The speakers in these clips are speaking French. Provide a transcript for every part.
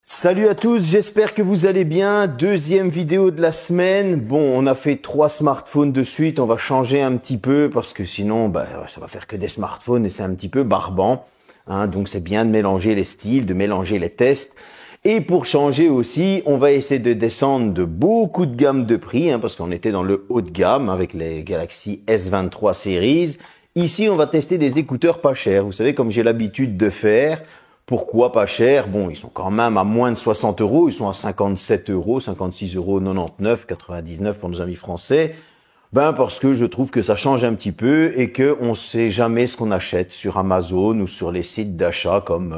Salut à tous, j'espère que vous allez bien. Deuxième vidéo de la semaine. Bon, on a fait 3 smartphones de suite. On va changer un petit peu parce que sinon, ça va faire que des smartphones et c'est un petit peu barbant. Donc c'est bien de mélanger les styles, de mélanger les tests. Et pour changer aussi, on va essayer de descendre de beaucoup de gammes de prix, parce qu'on était dans le haut de gamme avec les Galaxy S23 Series. Ici, on va tester des écouteurs pas chers. Vous savez, comme j'ai l'habitude de faire. Pourquoi pas cher? Bon, ils sont quand même à moins de 60 euros. Ils sont à 57 euros, 56 euros 99, 99 pour nos amis français. Parce que je trouve que ça change un petit peu et que on sait jamais ce qu'on achète sur Amazon ou sur les sites d'achat comme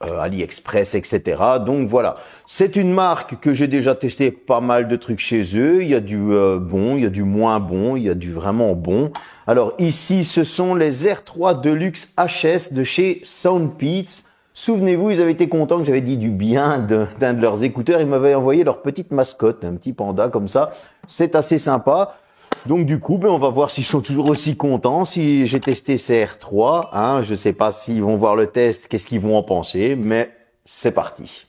AliExpress, etc. Donc voilà, c'est une marque que j'ai déjà testé pas mal de trucs chez eux. Il y a du bon, il y a du moins bon, il y a du vraiment bon. Alors ici, ce sont les R3 Deluxe HS de chez Soundpeats. Souvenez-vous, ils avaient été contents que j'avais dit du bien d'un de leurs écouteurs. Ils m'avaient envoyé leur petite mascotte, un petit panda comme ça. C'est assez sympa. Donc du coup, on va voir s'ils sont toujours aussi contents. Si j'ai testé ces R3, je sais pas s'ils vont voir le test, qu'est-ce qu'ils vont en penser, mais c'est parti.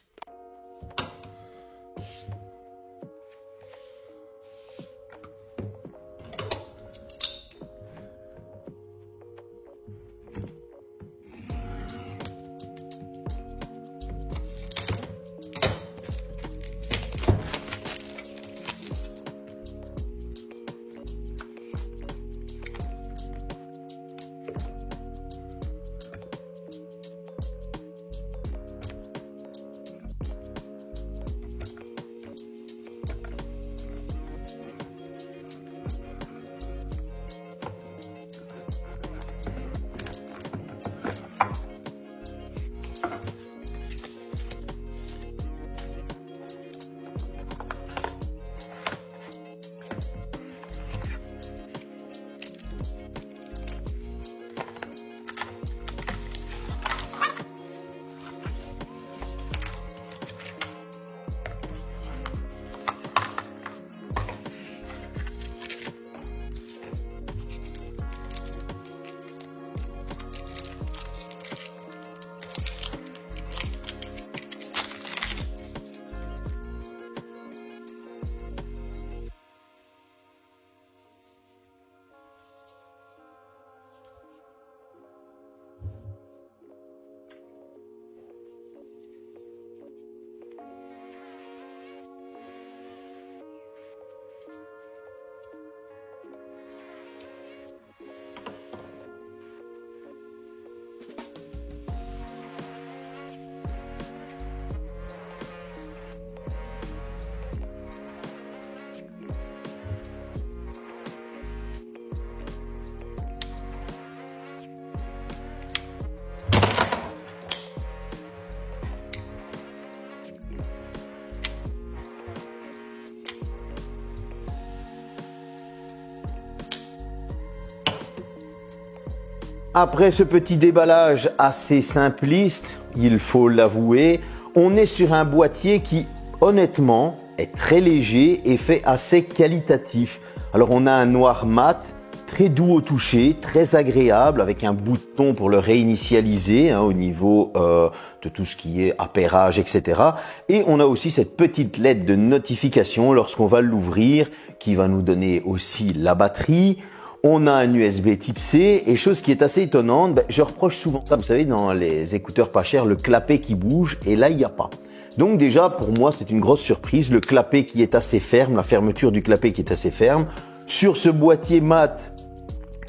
Après ce petit déballage assez simpliste, il faut l'avouer, on est sur un boîtier qui, honnêtement, est très léger et fait assez qualitatif. Alors on a un noir mat, très doux au toucher, très agréable, avec un bouton pour le réinitialiser au niveau de tout ce qui est appairage, etc. Et on a aussi cette petite LED de notification lorsqu'on va l'ouvrir, qui va nous donner aussi la batterie. On a un USB type C et chose qui est assez étonnante, je reproche souvent ça, vous savez, dans les écouteurs pas chers, le clapet qui bouge et là il n'y a pas. Donc déjà pour moi c'est une grosse surprise, le clapet qui est assez ferme, la fermeture du clapet qui est assez ferme. Sur ce boîtier mat,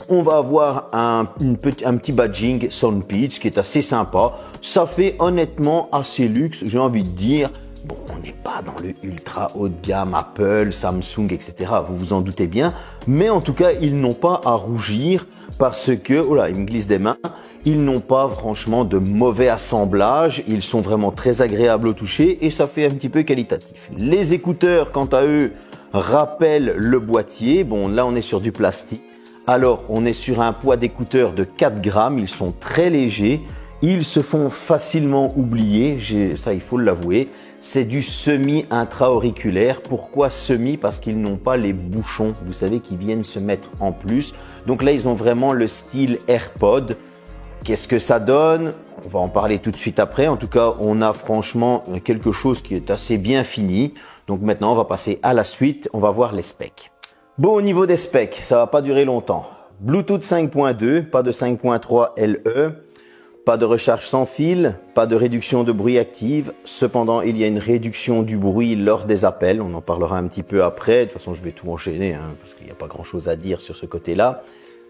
on va avoir un petit badging Soundpeats qui est assez sympa. Ça fait honnêtement assez luxe, j'ai envie de dire. Bon, on n'est pas dans le ultra haut de gamme Apple, Samsung, etc. Vous vous en doutez bien. Mais en tout cas, ils n'ont pas à rougir parce que, oh là, ils me glissent des mains. Ils n'ont pas franchement de mauvais assemblage. Ils sont vraiment très agréables au toucher et ça fait un petit peu qualitatif. Les écouteurs, quant à eux, rappellent le boîtier. Bon, là, on est sur du plastique. Alors, on est sur un poids d'écouteurs de 4 grammes. Ils sont très légers. Ils se font facilement oublier, ça il faut l'avouer. C'est du semi-intra-auriculaire. Pourquoi semi? Parce qu'ils n'ont pas les bouchons, vous savez, qui viennent se mettre en plus. Donc là, ils ont vraiment le style AirPod. Qu'est-ce que ça donne? On va en parler tout de suite après. En tout cas, on a franchement quelque chose qui est assez bien fini. Donc maintenant, on va passer à la suite. On va voir les specs. Bon, au niveau des specs, ça va pas durer longtemps. Bluetooth 5.2, pas de 5.3 LE, pas de recharge sans fil, pas de réduction de bruit active. Cependant, il y a une réduction du bruit lors des appels. On en parlera un petit peu après. De toute façon, je vais tout enchaîner parce qu'il n'y a pas grand-chose à dire sur ce côté-là.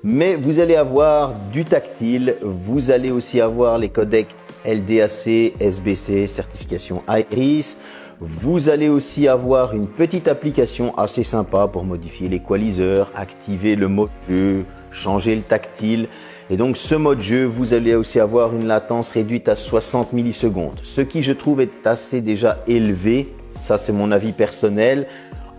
Mais vous allez avoir du tactile. Vous allez aussi avoir les codecs LDAC, SBC, certification Iris. Vous allez aussi avoir une petite application assez sympa pour modifier l'équaliseur, activer le mode jeu, changer le tactile. Et donc ce mode jeu, vous allez aussi avoir une latence réduite à 60 millisecondes. Ce qui je trouve est assez déjà élevé. Ça c'est mon avis personnel.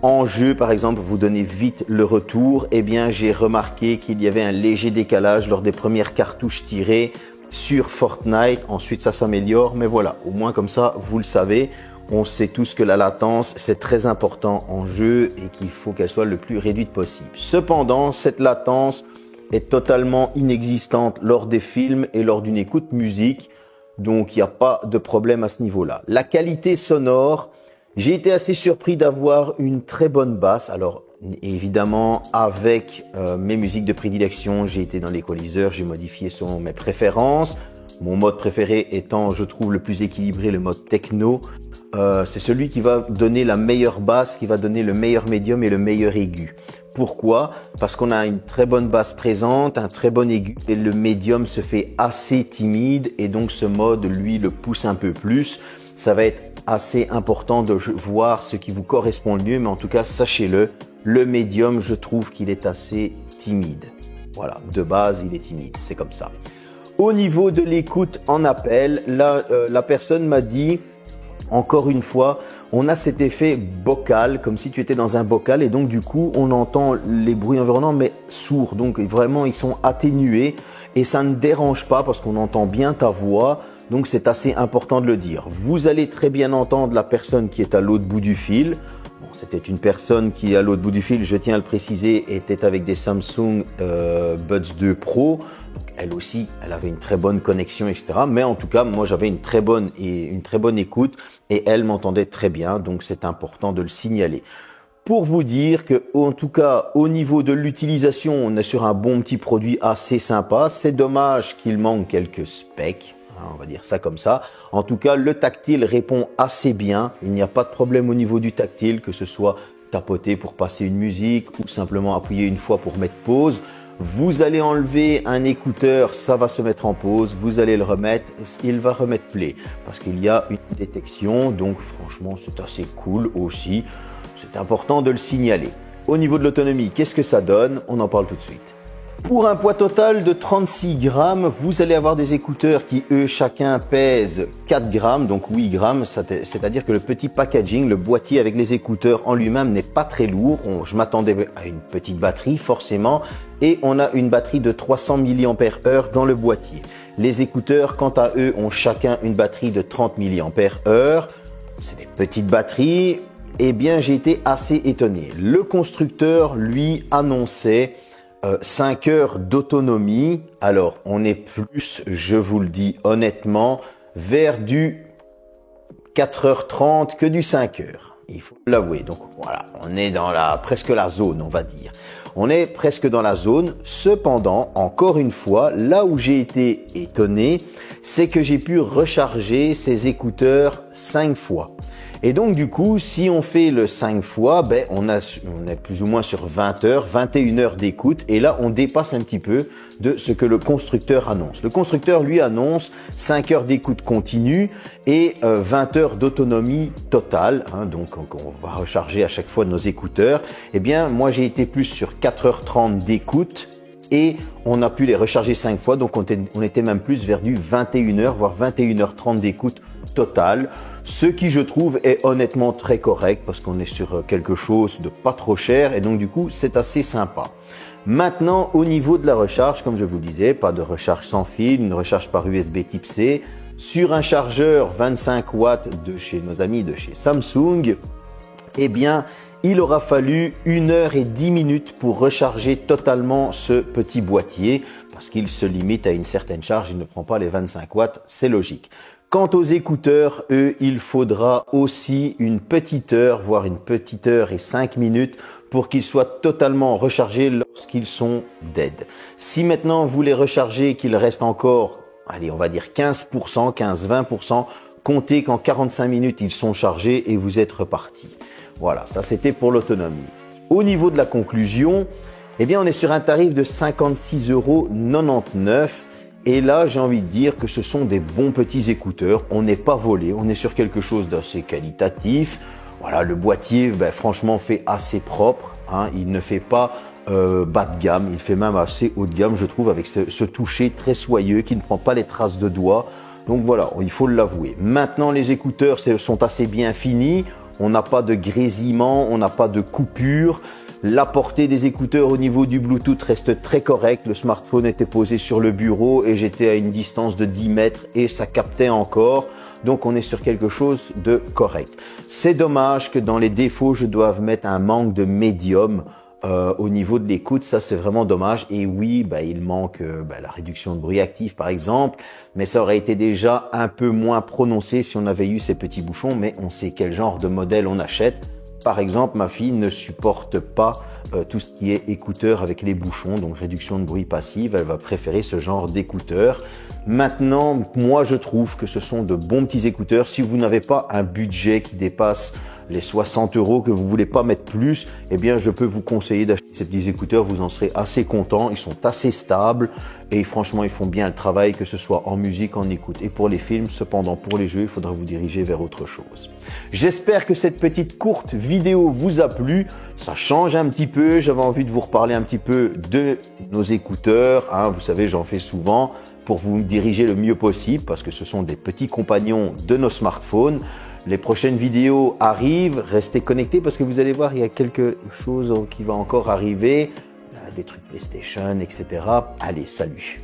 En jeu par exemple, vous donnez vite le retour. Eh bien j'ai remarqué qu'il y avait un léger décalage lors des premières cartouches tirées sur Fortnite. Ensuite ça s'améliore. Mais voilà, au moins comme ça vous le savez. On sait tous que la latence, c'est très important en jeu et qu'il faut qu'elle soit le plus réduite possible. Cependant, cette latence est totalement inexistante lors des films et lors d'une écoute musique. Donc, il n'y a pas de problème à ce niveau-là. La qualité sonore, j'ai été assez surpris d'avoir une très bonne basse. Alors, évidemment, avec mes musiques de prédilection, j'ai été dans l'équaliseur, j'ai modifié selon mes préférences. Mon mode préféré étant, je trouve, le plus équilibré, le mode techno. C'est celui qui va donner la meilleure basse, qui va donner le meilleur médium et le meilleur aigu. Pourquoi? Parce qu'on a une très bonne basse présente, un très bon aigu et le médium se fait assez timide et donc ce mode, lui, le pousse un peu plus. Ça va être assez important de voir ce qui vous correspond le mieux, mais en tout cas, sachez-le, le médium, je trouve qu'il est assez timide. Voilà, de base, il est timide, c'est comme ça. Au niveau de l'écoute en appel, là, la personne m'a dit, encore une fois, on a cet effet bocal, comme si tu étais dans un bocal et donc du coup, on entend les bruits environnants mais sourds. Donc vraiment, ils sont atténués et ça ne dérange pas parce qu'on entend bien ta voix. Donc c'est assez important de le dire. Vous allez très bien entendre la personne qui est à l'autre bout du fil. Bon, c'était une personne qui est à l'autre bout du fil, je tiens à le préciser, était avec des Samsung Buds 2 Pro. Donc elle aussi, elle avait une très bonne connexion, etc. Mais en tout cas, moi j'avais une très bonne écoute et elle m'entendait très bien. Donc c'est important de le signaler. Pour vous dire que, en tout cas, au niveau de l'utilisation, on est sur un bon petit produit assez sympa. C'est dommage qu'il manque quelques specs. On va dire ça comme ça. En tout cas, le tactile répond assez bien. Il n'y a pas de problème au niveau du tactile, que ce soit tapoter pour passer une musique ou simplement appuyer une fois pour mettre pause. Vous allez enlever un écouteur, ça va se mettre en pause. Vous allez le remettre, il va remettre play parce qu'il y a une détection. Donc franchement, c'est assez cool aussi. C'est important de le signaler. Au niveau de l'autonomie, qu'est-ce que ça donne? On en parle tout de suite. Pour un poids total de 36 grammes, vous allez avoir des écouteurs qui, eux, chacun pèsent 4 grammes, donc 8 grammes. C'est-à-dire que le petit packaging, le boîtier avec les écouteurs en lui-même n'est pas très lourd. Je m'attendais à une petite batterie, forcément. Et on a une batterie de 300 mAh dans le boîtier. Les écouteurs, quant à eux, ont chacun une batterie de 30 mAh. C'est des petites batteries. Eh bien, j'ai été assez étonné. Le constructeur, lui, annonçait 5 heures d'autonomie. Alors, on est plus, je vous le dis honnêtement, vers du 4h30 que du 5h. Il faut l'avouer. Donc voilà, on est dans presque la zone, on va dire. On est presque dans la zone. Cependant, encore une fois, là où j'ai été étonné, c'est que j'ai pu recharger ces écouteurs 5 fois. Et donc du coup, si on fait le 5 fois, on est plus ou moins sur 20 heures, 21 heures d'écoute. Et là, on dépasse un petit peu de ce que le constructeur annonce. Le constructeur, lui, annonce 5 heures d'écoute continue et 20 heures d'autonomie totale. Donc, on va recharger à chaque fois nos écouteurs. Eh bien, moi, j'ai été plus sur 4h30 d'écoute. Et on a pu les recharger 5 fois. Donc, on était même plus vers du 21h, voire 21h30 d'écoute totale. Ce qui, je trouve, est honnêtement très correct parce qu'on est sur quelque chose de pas trop cher et donc du coup, c'est assez sympa. Maintenant, au niveau de la recharge, comme je vous disais, pas de recharge sans fil, une recharge par USB type C sur un chargeur 25 watts de chez nos amis de chez Samsung. eh bien, il aura fallu 1 heure et 10 minutes pour recharger totalement ce petit boîtier parce qu'il se limite à une certaine charge, il ne prend pas les 25 watts, c'est logique. Quant aux écouteurs, eux, il faudra aussi une petite heure, voire une petite heure et 5 minutes pour qu'ils soient totalement rechargés lorsqu'ils sont dead. Si maintenant vous les rechargez et qu'il reste encore, allez, on va dire 15%, 15-20%, comptez qu'en 45 minutes, ils sont chargés et vous êtes reparti. Voilà, ça c'était pour l'autonomie. Au niveau de la conclusion, eh bien on est sur un tarif de 56,99 €. Et là, j'ai envie de dire que ce sont des bons petits écouteurs. On n'est pas volé, on est sur quelque chose d'assez qualitatif. Voilà, le boîtier, franchement, fait assez propre. Hein. Il ne fait pas bas de gamme, il fait même assez haut de gamme, je trouve, avec ce toucher très soyeux qui ne prend pas les traces de doigts. Donc voilà, il faut l'avouer. Maintenant, les écouteurs sont assez bien finis. On n'a pas de grésillement, on n'a pas de coupure. La portée des écouteurs au niveau du Bluetooth reste très correcte. Le smartphone était posé sur le bureau et j'étais à une distance de 10 mètres et ça captait encore. Donc on est sur quelque chose de correct. C'est dommage que dans les défauts, je doive mettre un manque de médium au niveau de l'écoute. Ça, c'est vraiment dommage. Et oui, il manque la réduction de bruit actif, par exemple. Mais ça aurait été déjà un peu moins prononcé si on avait eu ces petits bouchons. Mais on sait quel genre de modèle on achète. Par exemple, ma fille ne supporte pas tout ce qui est écouteurs avec les bouchons, donc réduction de bruit passive. Elle va préférer ce genre d'écouteurs. Maintenant, moi, je trouve que ce sont de bons petits écouteurs. Si vous n'avez pas un budget qui dépasse les 60 €, que vous voulez pas mettre plus, eh bien, je peux vous conseiller d'acheter ces petits écouteurs. Vous en serez assez content. Ils sont assez stables et franchement, ils font bien le travail, que ce soit en musique, en écoute. Et pour les films, cependant, pour les jeux, il faudra vous diriger vers autre chose. J'espère que cette petite courte vidéo vous a plu. Ça change un petit peu. J'avais envie de vous reparler un petit peu de nos écouteurs. Hein, vous savez, j'en fais souvent pour vous diriger le mieux possible parce que ce sont des petits compagnons de nos smartphones. Les prochaines vidéos arrivent, restez connectés parce que vous allez voir, il y a quelque chose qui va encore arriver, des trucs PlayStation, etc. Allez, salut!